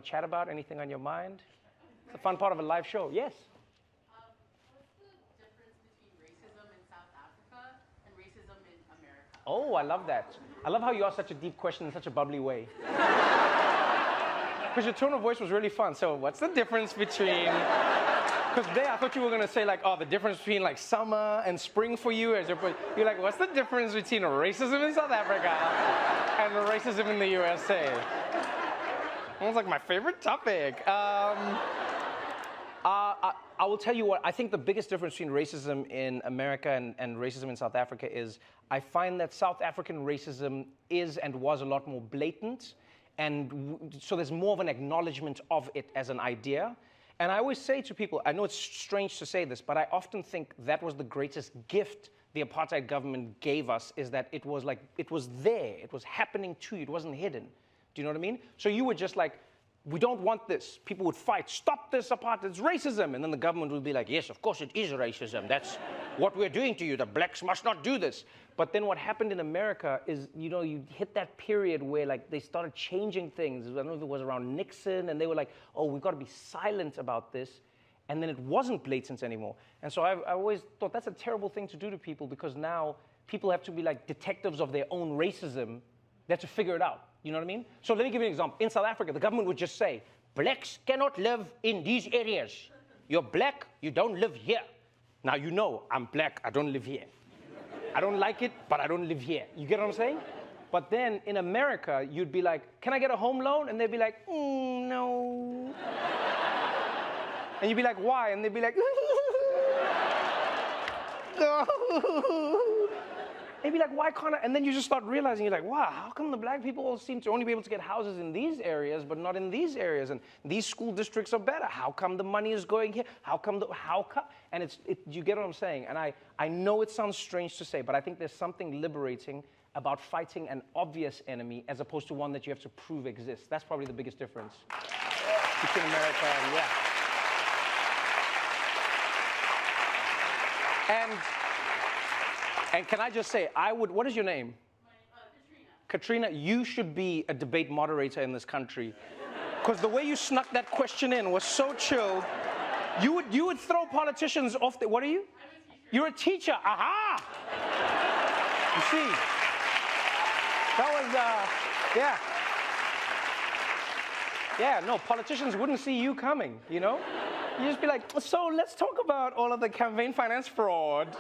Chat about anything on your mind? It's a fun part of a live show. Yes? What's the difference between racism in South Africa and racism in America? Oh, I love that. I love how you asked such a deep question in such a bubbly way. Because your tone of voice was really fun. So what's the difference between... Because today I thought you were going to say like, oh, the difference between like summer and spring for you. You're like, what's the difference between racism in South Africa and racism in the USA? That was like my favorite topic. I will tell you what, I think the biggest difference between racism in America and racism in South Africa is I find that South African racism is and was a lot more blatant, and so there's more of an acknowledgement of it as an idea. And I always say to people, I know it's strange to say this, but I often think that was the greatest gift the apartheid government gave us, is that it was like, it was there, it was happening to you, it wasn't hidden. Do you know what I mean? So you were just like, we don't want this. People would fight, stop this apartheid, it's racism. And then the government would be like, yes, of course it is racism. That's what we're doing to you. The blacks must not do this. But then what happened in America is, you know, you hit that period where like they started changing things. I don't know if it was around Nixon, and they were like, oh, we've got to be silent about this. And then it wasn't blatant anymore. And so I always thought that's a terrible thing to do to people, because now people have to be like detectives of their own racism. They have to figure it out. You know what I mean? So let me give you an example. In South Africa, the government would just say, blacks cannot live in these areas. You're black, you don't live here. Now you know I'm black, I don't live here. I don't like it, but I don't live here. You get what I'm saying? But then in America, you'd be like, can I get a home loan? And they'd be like, no. And you'd be like, why? And they'd be like, no. They'd be like, why can't I? And then you just start realizing, you're like, wow, how come the black people all seem to only be able to get houses in these areas, but not in these areas? And these school districts are better. How come the money is going here? How come? And you get what I'm saying? And I know it sounds strange to say, but I think there's something liberating about fighting an obvious enemy as opposed to one that you have to prove exists. That's probably the biggest difference between America and, yeah. And can I just say, what is your name? Katrina. Katrina, you should be a debate moderator in this country. Because the way you snuck that question in was so chilled. You would throw politicians off the, what are you? I'm a teacher. You're a teacher, aha! You see, that was, yeah. Yeah, no, politicians wouldn't see you coming, you know? You'd just be like, so let's talk about all of the campaign finance fraud.